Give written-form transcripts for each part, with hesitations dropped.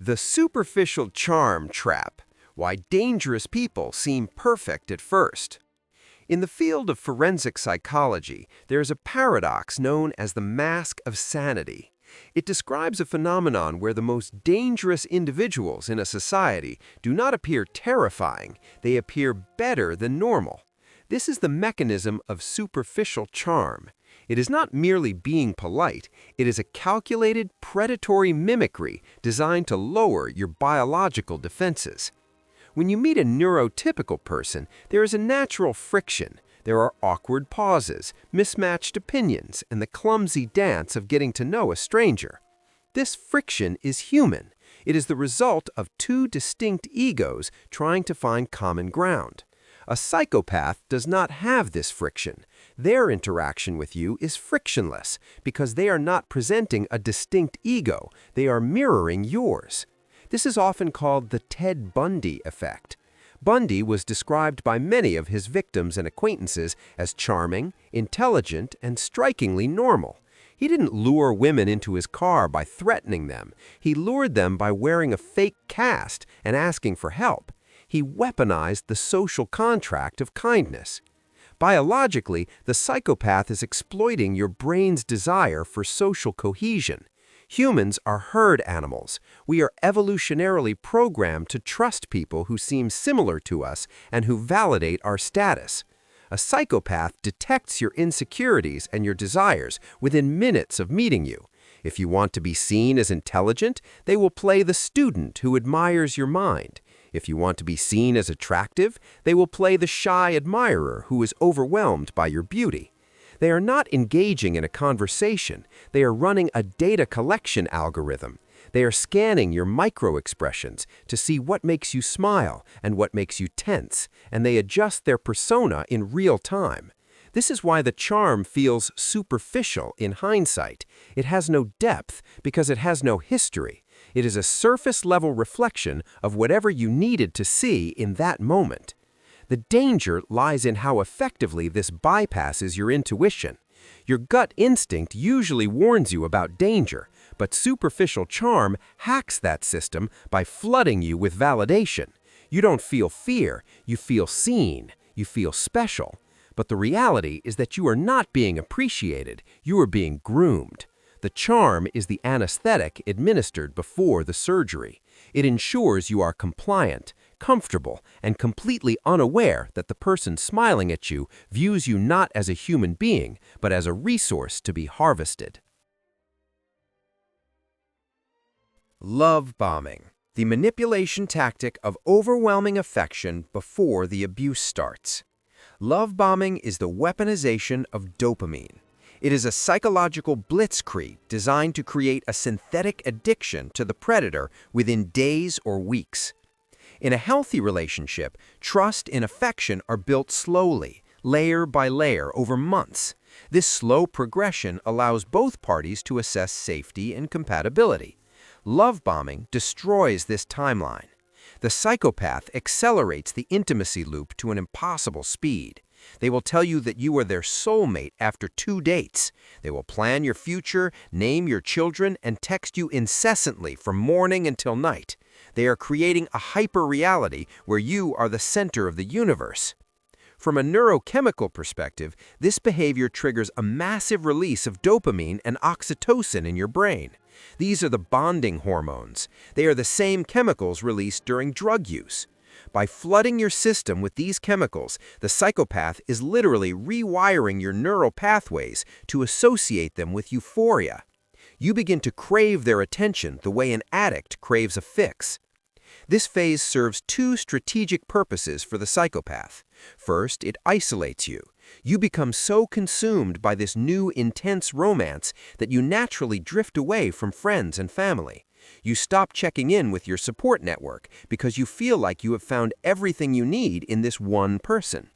The superficial charm trap. Why dangerous people seem perfect at first. In the field of forensic psychology, there is a paradox known as the mask of sanity. It describes a phenomenon where the most dangerous individuals in a society do not appear terrifying, they appear better than normal. This is the mechanism of superficial charm. It is not merely being polite, it is a calculated, predatory mimicry designed to lower your biological defenses. When you meet a neurotypical person, there is a natural friction. There are awkward pauses, mismatched opinions, and the clumsy dance of getting to know a stranger. This friction is human. It is the result of two distinct egos trying to find common ground. A psychopath does not have this friction. Their interaction with you is frictionless because they are not presenting a distinct ego, they are mirroring yours. This is often called the Ted Bundy effect. Bundy was described by many of his victims and acquaintances as charming, intelligent, and strikingly normal. He didn't lure women into his car by threatening them. He lured them by wearing a fake cast and asking for help. He weaponized the social contract of kindness. Biologically, the psychopath is exploiting your brain's desire for social cohesion. Humans are herd animals. We are evolutionarily programmed to trust people who seem similar to us and who validate our status. A psychopath detects your insecurities and your desires within minutes of meeting you. If you want to be seen as intelligent, they will play the student who admires your mind. If you want to be seen as attractive, they will play the shy admirer who is overwhelmed by your beauty. They are not engaging in a conversation. They are running a data collection algorithm. They are scanning your micro-expressions to see what makes you smile and what makes you tense, and they adjust their persona in real time. This is why the charm feels superficial in hindsight. It has no depth because it has no history. It is a surface-level reflection of whatever you needed to see in that moment. The danger lies in how effectively this bypasses your intuition. Your gut instinct usually warns you about danger, but superficial charm hacks that system by flooding you with validation. You don't feel fear, you feel seen, you feel special. But the reality is that you are not being appreciated, you are being groomed. The charm is the anesthetic administered before the surgery. It ensures you are compliant, comfortable, and completely unaware that the person smiling at you views you not as a human being, but as a resource to be harvested. Love bombing, the manipulation tactic of overwhelming affection before the abuse starts. Love bombing is the weaponization of dopamine. It is a psychological blitzkrieg designed to create a synthetic addiction to the predator within days or weeks. In a healthy relationship, trust and affection are built slowly, layer by layer, over months. This slow progression allows both parties to assess safety and compatibility. Love bombing destroys this timeline. The psychopath accelerates the intimacy loop to an impossible speed. They will tell you that you are their soulmate after 2 dates. They will plan your future, name your children, and text you incessantly from morning until night. They are creating a hyper-reality where you are the center of the universe. From a neurochemical perspective, this behavior triggers a massive release of dopamine and oxytocin in your brain. These are the bonding hormones. They are the same chemicals released during drug use. By flooding your system with these chemicals, the psychopath is literally rewiring your neural pathways to associate them with euphoria. You begin to crave their attention the way an addict craves a fix. This phase serves two strategic purposes for the psychopath. First, it isolates you. You become so consumed by this new intense romance that you naturally drift away from friends and family. You stop checking in with your support network because you feel like you have found everything you need in this one person.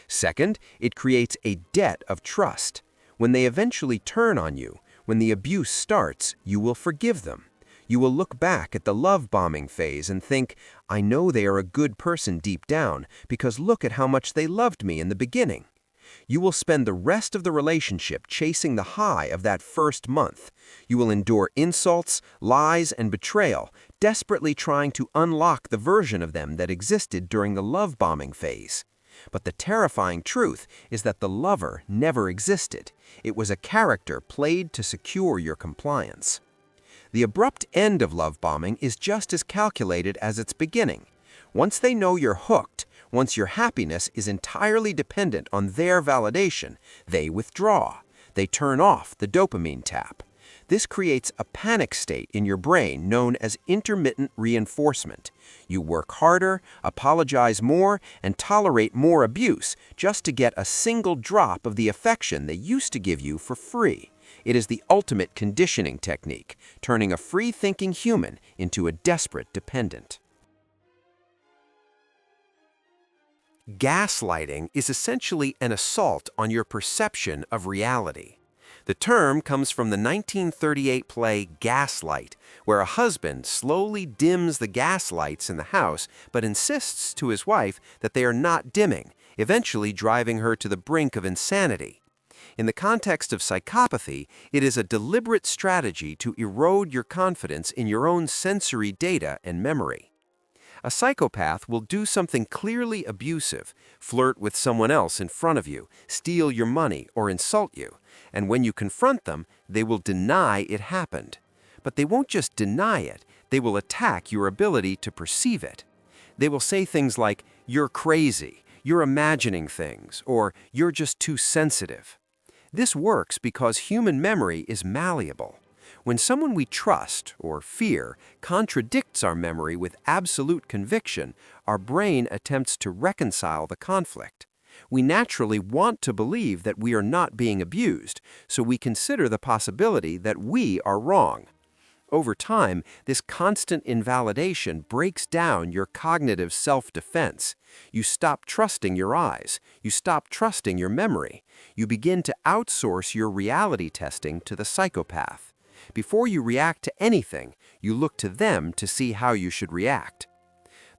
Second, it creates a debt of trust. When they eventually turn on you, when the abuse starts, you will forgive them. You will look back at the love bombing phase and think, I know they are a good person deep down because look at how much they loved me in the beginning. You will spend the rest of the relationship chasing the high of that first month. You will endure insults, lies, and betrayal, desperately trying to unlock the version of them that existed during the love bombing phase. But the terrifying truth is that the lover never existed. It was a character played to secure your compliance. The abrupt end of love bombing is just as calculated as its beginning. Once they know you're hooked, once your happiness is entirely dependent on their validation, they withdraw. They turn off the dopamine tap. This creates a panic state in your brain known as intermittent reinforcement. You work harder, apologize more, and tolerate more abuse just to get a single drop of the affection they used to give you for free. It is the ultimate conditioning technique, turning a free-thinking human into a desperate dependent. Gaslighting is essentially an assault on your perception of reality. The term comes from the 1938 play Gaslight, where a husband slowly dims the gas lights in the house but insists to his wife that they are not dimming, eventually driving her to the brink of insanity. In the context of psychopathy, it is a deliberate strategy to erode your confidence in your own sensory data and memory. A psychopath will do something clearly abusive, flirt with someone else in front of you, steal your money, or insult you. And when you confront them, they will deny it happened. But they won't just deny it, they will attack your ability to perceive it. They will say things like, "You're crazy," "You're imagining things," or "You're just too sensitive." This works because human memory is malleable. When someone we trust or fear contradicts our memory with absolute conviction, our brain attempts to reconcile the conflict. We naturally want to believe that we are not being abused, so we consider the possibility that we are wrong. Over time, this constant invalidation breaks down your cognitive self-defense. You stop trusting your eyes. You stop trusting your memory. You begin to outsource your reality testing to the psychopath. Before you react to anything, you look to them to see how you should react.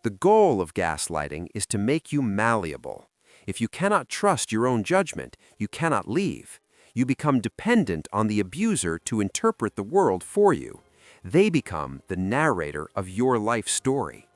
The goal of gaslighting is to make you malleable. If you cannot trust your own judgment, you cannot leave. You become dependent on the abuser to interpret the world for you. They become the narrator of your life story.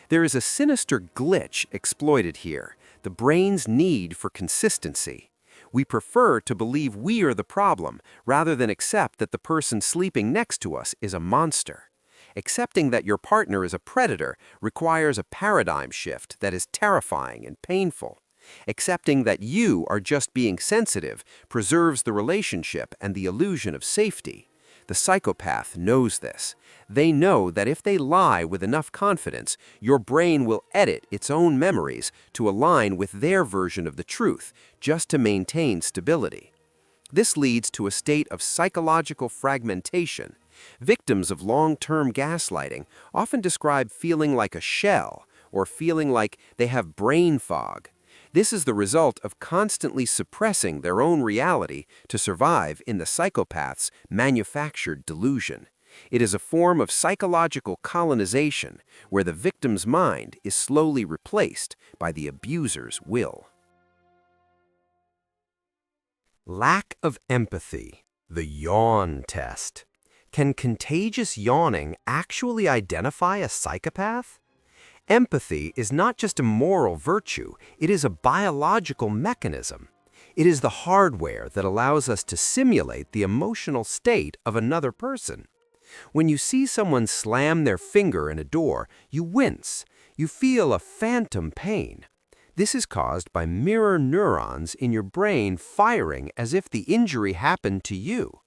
There is a sinister glitch exploited here, the brain's need for consistency. We prefer to believe we are the problem rather than accept that the person sleeping next to us is a monster. Accepting that your partner is a predator requires a paradigm shift that is terrifying and painful. Accepting that you are just being sensitive preserves the relationship and the illusion of safety. The psychopath knows this. They know that if they lie with enough confidence, your brain will edit its own memories to align with their version of the truth, just to maintain stability. This leads to a state of psychological fragmentation. Victims of long-term gaslighting often describe feeling like a shell or feeling like they have brain fog. This is the result of constantly suppressing their own reality to survive in the psychopath's manufactured delusion. It is a form of psychological colonization where the victim's mind is slowly replaced by the abuser's will. Lack of empathy, the Yawn Test. Can contagious yawning actually identify a psychopath? Empathy is not just a moral virtue, it is a biological mechanism. It is the hardware that allows us to simulate the emotional state of another person. When you see someone slam their finger in a door, you wince. You feel a phantom pain. This is caused by mirror neurons in your brain firing as if the injury happened to you.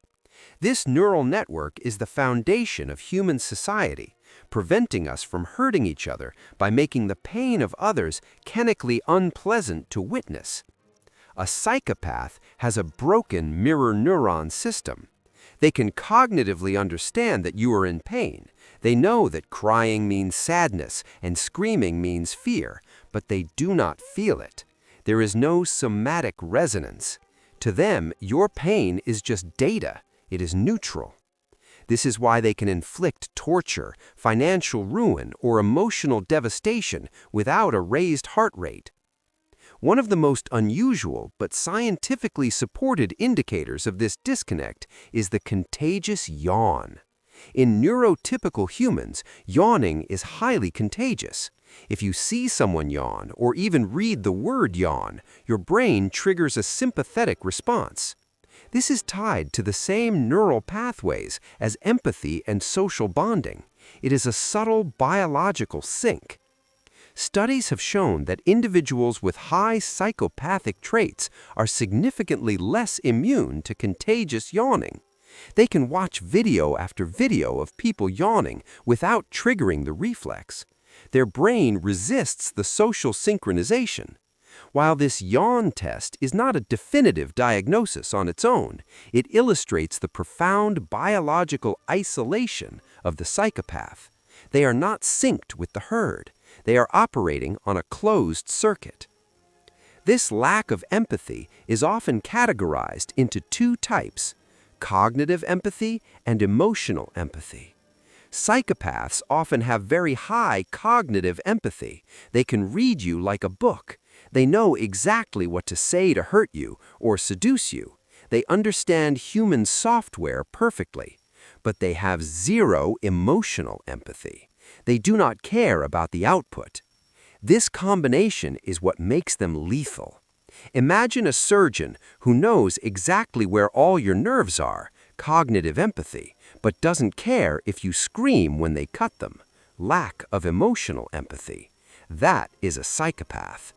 This neural network is the foundation of human society, preventing us from hurting each other by making the pain of others chemically unpleasant to witness. A psychopath has a broken mirror neuron system. They can cognitively understand that you are in pain. They know that crying means sadness and screaming means fear, but they do not feel it. There is no somatic resonance. To them, your pain is just data. It is neutral. This is why they can inflict torture, financial ruin, or emotional devastation without a raised heart rate. One of the most unusual but scientifically supported indicators of this disconnect is the contagious yawn. In neurotypical humans, yawning is highly contagious. If you see someone yawn or even read the word yawn, your brain triggers a sympathetic response. This is tied to the same neural pathways as empathy and social bonding. It is a subtle biological sync. Studies have shown that individuals with high psychopathic traits are significantly less immune to contagious yawning. They can watch video after video of people yawning without triggering the reflex. Their brain resists the social synchronization. While this Yawn Test is not a definitive diagnosis on its own, it illustrates the profound biological isolation of the psychopath. They are not synced with the herd. They are operating on a closed circuit. This lack of empathy is often categorized into two types: cognitive empathy and emotional empathy. Psychopaths often have very high cognitive empathy. They can read you like a book. They know exactly what to say to hurt you or seduce you. They understand human software perfectly. But they have zero emotional empathy. They do not care about the output. This combination is what makes them lethal. Imagine a surgeon who knows exactly where all your nerves are, cognitive empathy, but doesn't care if you scream when they cut them, lack of emotional empathy. That is a psychopath.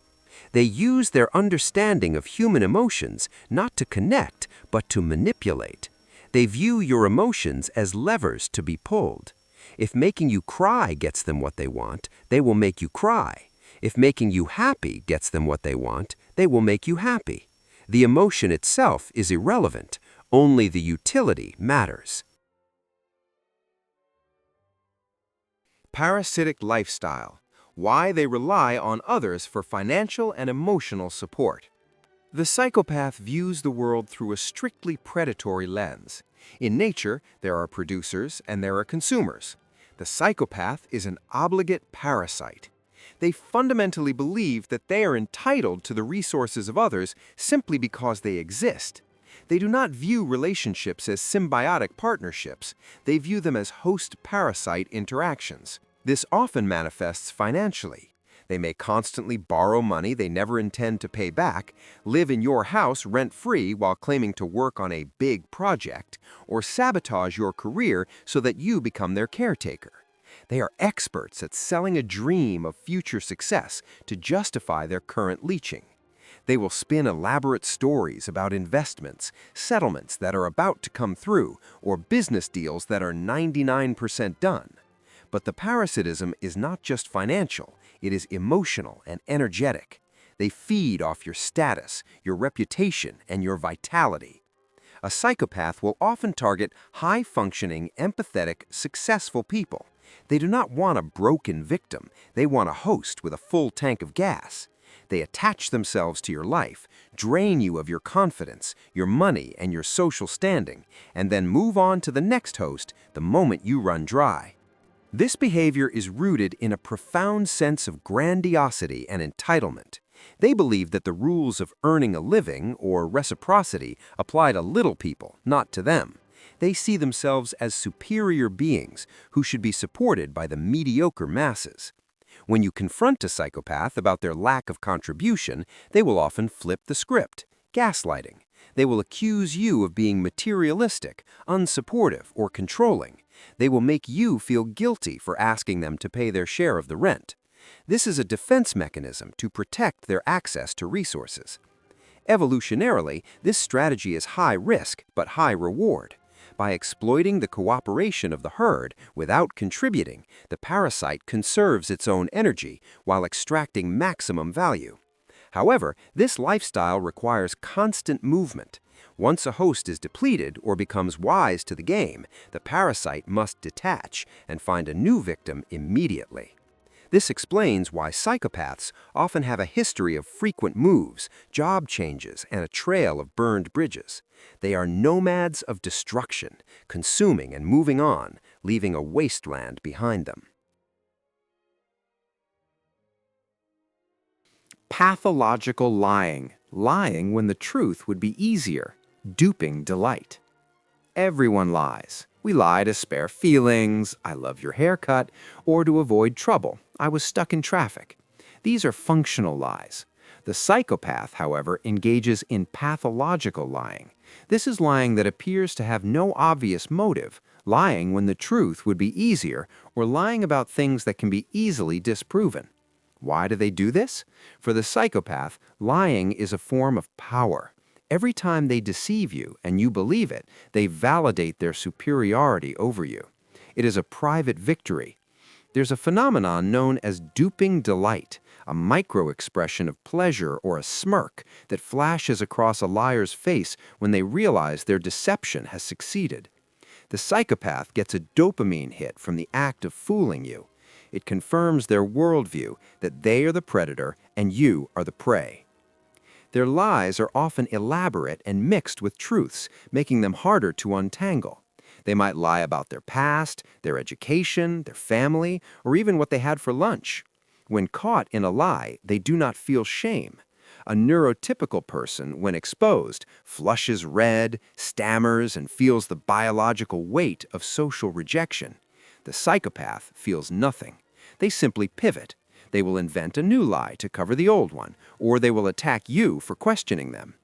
They use their understanding of human emotions not to connect, but to manipulate. They view your emotions as levers to be pulled. If making you cry gets them what they want, they will make you cry. If making you happy gets them what they want, they will make you happy. The emotion itself is irrelevant. Only the utility matters. Parasitic lifestyle. Why they rely on others for financial and emotional support. The psychopath views the world through a strictly predatory lens. In nature, there are producers and there are consumers. The psychopath is an obligate parasite. They fundamentally believe that they are entitled to the resources of others simply because they exist. They do not view relationships as symbiotic partnerships. They view them as host-parasite interactions. This often manifests financially. They may constantly borrow money they never intend to pay back, live in your house rent-free while claiming to work on a big project, or sabotage your career so that you become their caretaker. They are experts at selling a dream of future success to justify their current leeching. They will spin elaborate stories about investments, settlements that are about to come through, or business deals that are 99% done. But the parasitism is not just financial, it is emotional and energetic. They feed off your status, your reputation, and your vitality. A psychopath will often target high-functioning, empathetic, successful people. They do not want a broken victim, they want a host with a full tank of gas. They attach themselves to your life, drain you of your confidence, your money, and your social standing, and then move on to the next host the moment you run dry. This behavior is rooted in a profound sense of grandiosity and entitlement. They believe that the rules of earning a living, or reciprocity, apply to little people, not to them. They see themselves as superior beings who should be supported by the mediocre masses. When you confront a psychopath about their lack of contribution, they will often flip the script, gaslighting. They will accuse you of being materialistic, unsupportive, or controlling. They will make you feel guilty for asking them to pay their share of the rent. This is a defense mechanism to protect their access to resources. Evolutionarily, this strategy is high risk but high reward. By exploiting the cooperation of the herd without contributing, the parasite conserves its own energy while extracting maximum value. However, this lifestyle requires constant movement. Once a host is depleted or becomes wise to the game, the parasite must detach and find a new victim immediately. This explains why psychopaths often have a history of frequent moves, job changes, and a trail of burned bridges. They are nomads of destruction, consuming and moving on, leaving a wasteland behind them. Pathological lying, lying when the truth would be easier. Duping Delight. Everyone lies. We lie to spare feelings, I love your haircut, or to avoid trouble, I was stuck in traffic. These are functional lies. The psychopath, however, engages in pathological lying. This is lying that appears to have no obvious motive, lying when the truth would be easier, or lying about things that can be easily disproven. Why do they do this? For the psychopath, lying is a form of power. Every time they deceive you and you believe it, they validate their superiority over you. It is a private victory. There's a phenomenon known as duping delight, a micro-expression of pleasure or a smirk that flashes across a liar's face when they realize their deception has succeeded. The psychopath gets a dopamine hit from the act of fooling you. It confirms their worldview that they are the predator and you are the prey. Their lies are often elaborate and mixed with truths, making them harder to untangle. They might lie about their past, their education, their family, or even what they had for lunch. When caught in a lie, they do not feel shame. A neurotypical person, when exposed, flushes red, stammers, and feels the biological weight of social rejection. The psychopath feels nothing. They simply pivot. They will invent a new lie to cover the old one, or they will attack you for questioning them.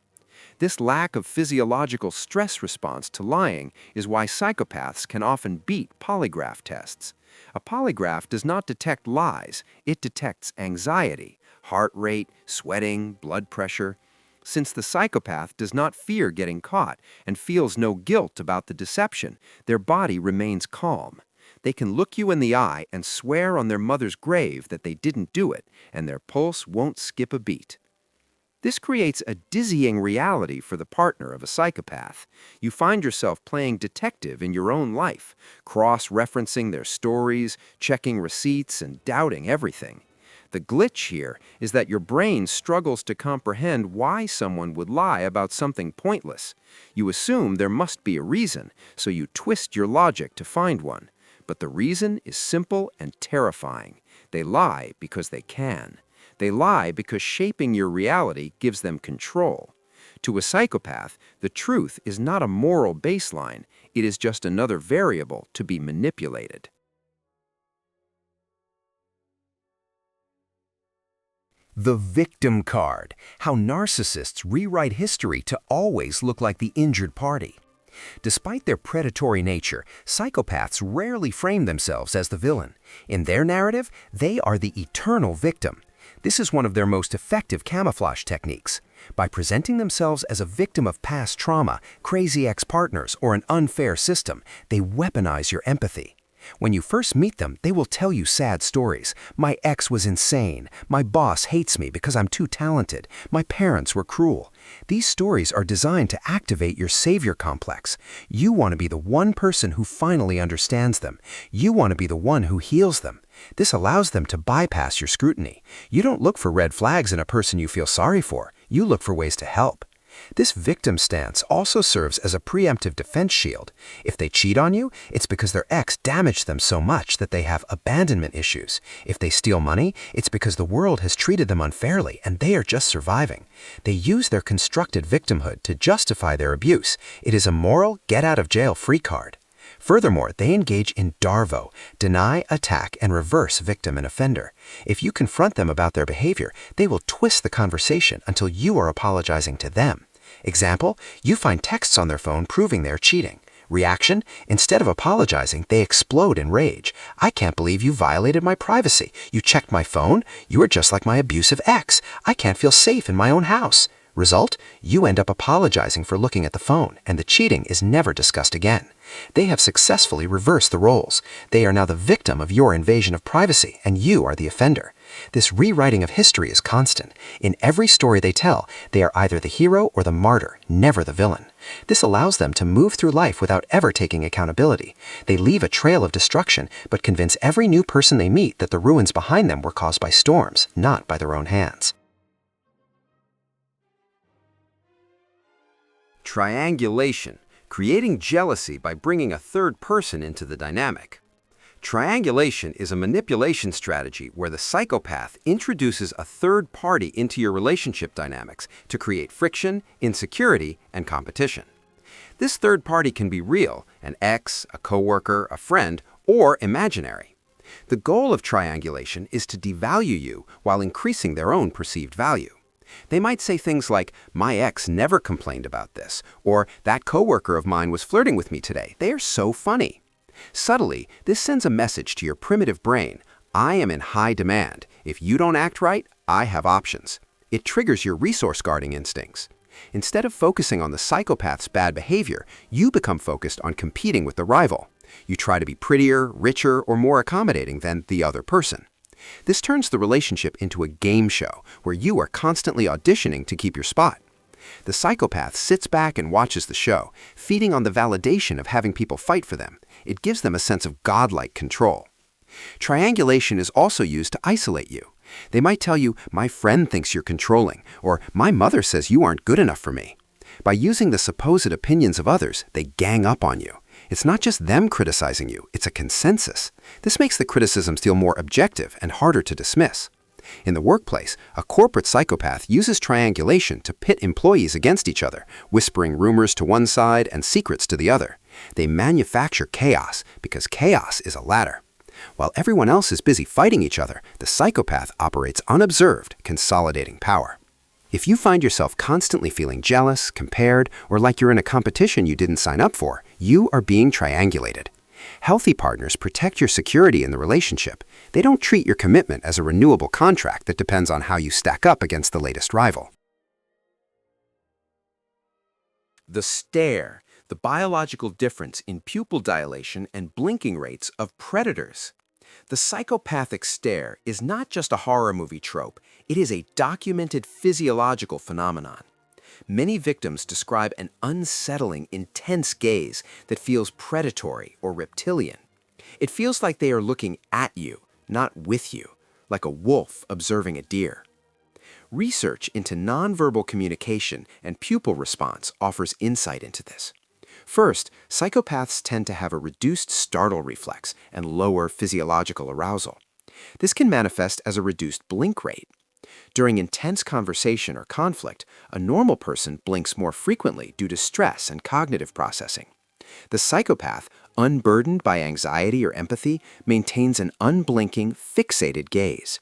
This lack of physiological stress response to lying is why psychopaths can often beat polygraph tests. A polygraph does not detect lies, it detects anxiety, heart rate, sweating, blood pressure. Since the psychopath does not fear getting caught and feels no guilt about the deception, their body remains calm. They can look you in the eye and swear on their mother's grave that they didn't do it, and their pulse won't skip a beat. This creates a dizzying reality for the partner of a psychopath. You find yourself playing detective in your own life, cross-referencing their stories, checking receipts, and doubting everything. The glitch here is that your brain struggles to comprehend why someone would lie about something pointless. You assume there must be a reason, so you twist your logic to find one. But the reason is simple and terrifying. They lie because they can. They lie because shaping your reality gives them control. To a psychopath, the truth is not a moral baseline. It is just another variable to be manipulated. The victim card, how narcissists rewrite history to always look like the injured party. Despite their predatory nature, psychopaths rarely frame themselves as the villain. In their narrative, they are the eternal victim. This is one of their most effective camouflage techniques. By presenting themselves as a victim of past trauma, crazy ex-partners, or an unfair system, they weaponize your empathy. When you first meet them, they will tell you sad stories. My ex was insane. My boss hates me because I'm too talented. My parents were cruel. These stories are designed to activate your savior complex. You want to be the one person who finally understands them. You want to be the one who heals them. This allows them to bypass your scrutiny. You don't look for red flags in a person you feel sorry for. You look for ways to help. This victim stance also serves as a preemptive defense shield. If they cheat on you, it's because their ex damaged them so much that they have abandonment issues. If they steal money, it's because the world has treated them unfairly and they are just surviving. They use their constructed victimhood to justify their abuse. It is a moral get-out-of-jail-free card. Furthermore, they engage in DARVO, deny, attack, and reverse victim and offender. If you confront them about their behavior, they will twist the conversation until you are apologizing to them. Example, you find texts on their phone proving they're cheating. Reaction, instead of apologizing, they explode in rage. I can't believe you violated my privacy. You checked my phone? You are just like my abusive ex. I can't feel safe in my own house. Result, you end up apologizing for looking at the phone, and the cheating is never discussed again. They have successfully reversed the roles. They are now the victim of your invasion of privacy, and you are the offender. This rewriting of history is constant. In every story they tell, they are either the hero or the martyr, never the villain. This allows them to move through life without ever taking accountability. They leave a trail of destruction, but convince every new person they meet that the ruins behind them were caused by storms, not by their own hands. Triangulation, creating jealousy by bringing a third person into the dynamic. Triangulation is a manipulation strategy where the psychopath introduces a third party into your relationship dynamics to create friction, insecurity, and competition. This third party can be real, an ex, a coworker, a friend, or imaginary. The goal of triangulation is to devalue you while increasing their own perceived value. They might say things like, "My ex never complained about this," or "That coworker of mine was flirting with me today. They are so funny." Subtly, this sends a message to your primitive brain: I am in high demand. If you don't act right, I have options. It triggers your resource guarding instincts. Instead of focusing on the psychopath's bad behavior, you become focused on competing with the rival. You try to be prettier, richer, or more accommodating than the other person. This turns the relationship into a game show where you are constantly auditioning to keep your spot. The psychopath sits back and watches the show, feeding on the validation of having people fight for them. It gives them a sense of godlike control. Triangulation is also used to isolate you. They might tell you, "My friend thinks you're controlling," or "My mother says you aren't good enough for me." By using the supposed opinions of others, they gang up on you. It's not just them criticizing you, it's a consensus. This makes the criticisms feel more objective and harder to dismiss. In the workplace, a corporate psychopath uses triangulation to pit employees against each other, whispering rumors to one side and secrets to the other. They manufacture chaos because chaos is a ladder. While everyone else is busy fighting each other, the psychopath operates unobserved, consolidating power. If you find yourself constantly feeling jealous, compared, or like you're in a competition you didn't sign up for, you are being triangulated. Healthy partners protect your security in the relationship. They don't treat your commitment as a renewable contract that depends on how you stack up against the latest rival. The stare, the biological difference in pupil dilation and blinking rates of predators. The psychopathic stare is not just a horror movie trope, it is a documented physiological phenomenon. Many victims describe an unsettling, intense gaze that feels predatory or reptilian. It feels like they are looking at you, not with you, like a wolf observing a deer. Research into nonverbal communication and pupil response offers insight into this. First, psychopaths tend to have a reduced startle reflex and lower physiological arousal. This can manifest as a reduced blink rate. During intense conversation or conflict, a normal person blinks more frequently due to stress and cognitive processing. The psychopath, unburdened by anxiety or empathy, maintains an unblinking, fixated gaze.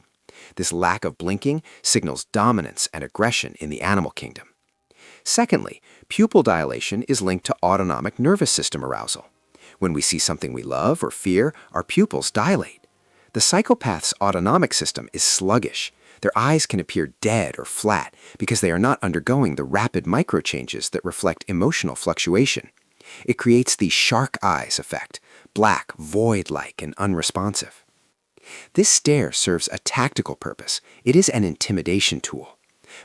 This lack of blinking signals dominance and aggression in the animal kingdom. Secondly, pupil dilation is linked to autonomic nervous system arousal. When we see something we love or fear, our pupils dilate. The psychopath's autonomic system is sluggish. Their eyes can appear dead or flat because they are not undergoing the rapid microchanges that reflect emotional fluctuation. It creates the shark eyes effect, black, void-like, and unresponsive. This stare serves a tactical purpose. It is an intimidation tool.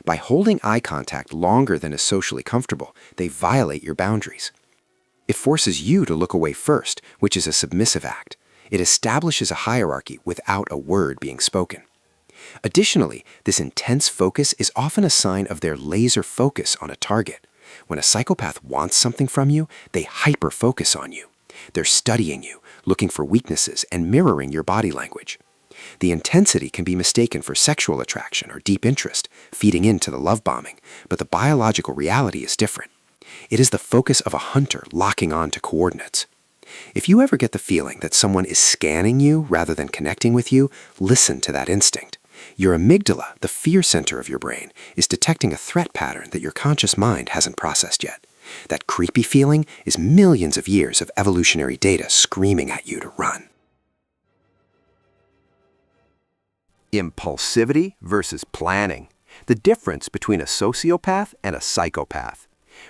By holding eye contact longer than is socially comfortable, they violate your boundaries. It forces you to look away first, which is a submissive act. It establishes a hierarchy without a word being spoken. Additionally, this intense focus is often a sign of their laser focus on a target. When a psychopath wants something from you, they hyper-focus on you. They're studying you, looking for weaknesses, and mirroring your body language. The intensity can be mistaken for sexual attraction or deep interest, feeding into the love bombing, but the biological reality is different. It is the focus of a hunter locking on to coordinates. If you ever get the feeling that someone is scanning you rather than connecting with you, listen to that instinct. Your amygdala, the fear center of your brain, is detecting a threat pattern that your conscious mind hasn't processed yet. That creepy feeling is millions of years of evolutionary data screaming at you to run. Impulsivity versus planning. The difference between a sociopath and a psychopath.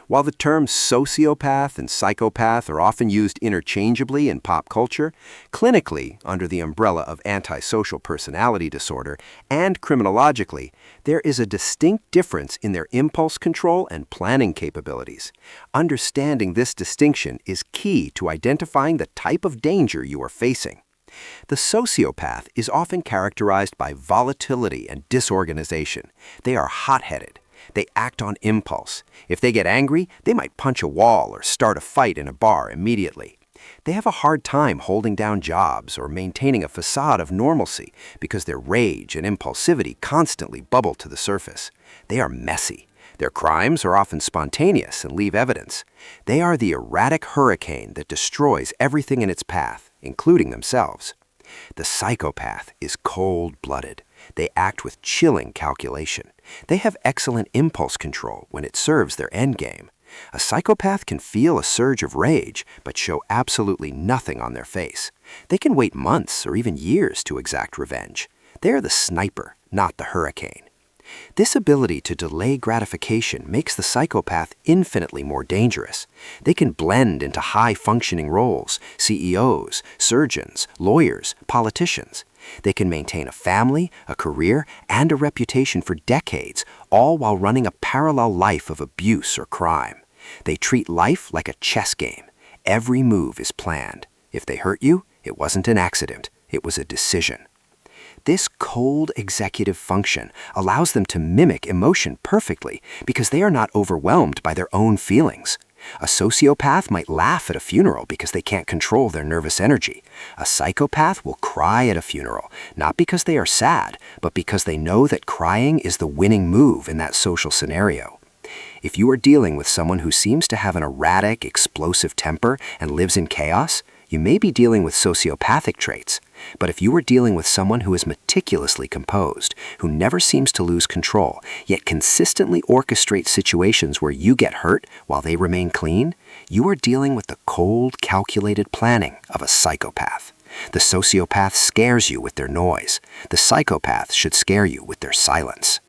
While the terms sociopath and psychopath are often used interchangeably in pop culture, clinically, under the umbrella of antisocial personality disorder, and criminologically, there is a distinct difference in their impulse control and planning capabilities. Understanding this distinction is key to identifying the type of danger you are facing. The sociopath is often characterized by volatility and disorganization. They are hot-headed. They act on impulse. If they get angry, they might punch a wall or start a fight in a bar immediately. They have a hard time holding down jobs or maintaining a facade of normalcy because their rage and impulsivity constantly bubble to the surface. They are messy. Their crimes are often spontaneous and leave evidence. They are the erratic hurricane that destroys everything in its path, including themselves. The psychopath is cold-blooded. They act with chilling calculation. They have excellent impulse control when it serves their endgame. A psychopath can feel a surge of rage, but show absolutely nothing on their face. They can wait months or even years to exact revenge. They are the sniper, not the hurricane. This ability to delay gratification makes the psychopath infinitely more dangerous. They can blend into high-functioning roles: CEOs, surgeons, lawyers, politicians. They can maintain a family, a career, and a reputation for decades, all while running a parallel life of abuse or crime. They treat life like a chess game. Every move is planned. If they hurt you, it wasn't an accident. It was a decision. This cold executive function allows them to mimic emotion perfectly because they are not overwhelmed by their own feelings. A sociopath might laugh at a funeral because they can't control their nervous energy. A psychopath will cry at a funeral, not because they are sad, but because they know that crying is the winning move in that social scenario. If you are dealing with someone who seems to have an erratic, explosive temper and lives in chaos, you may be dealing with sociopathic traits. But if you are dealing with someone who is meticulously composed, who never seems to lose control, yet consistently orchestrates situations where you get hurt while they remain clean, you are dealing with the cold, calculated planning of a psychopath. The sociopath scares you with their noise. The psychopath should scare you with their silence.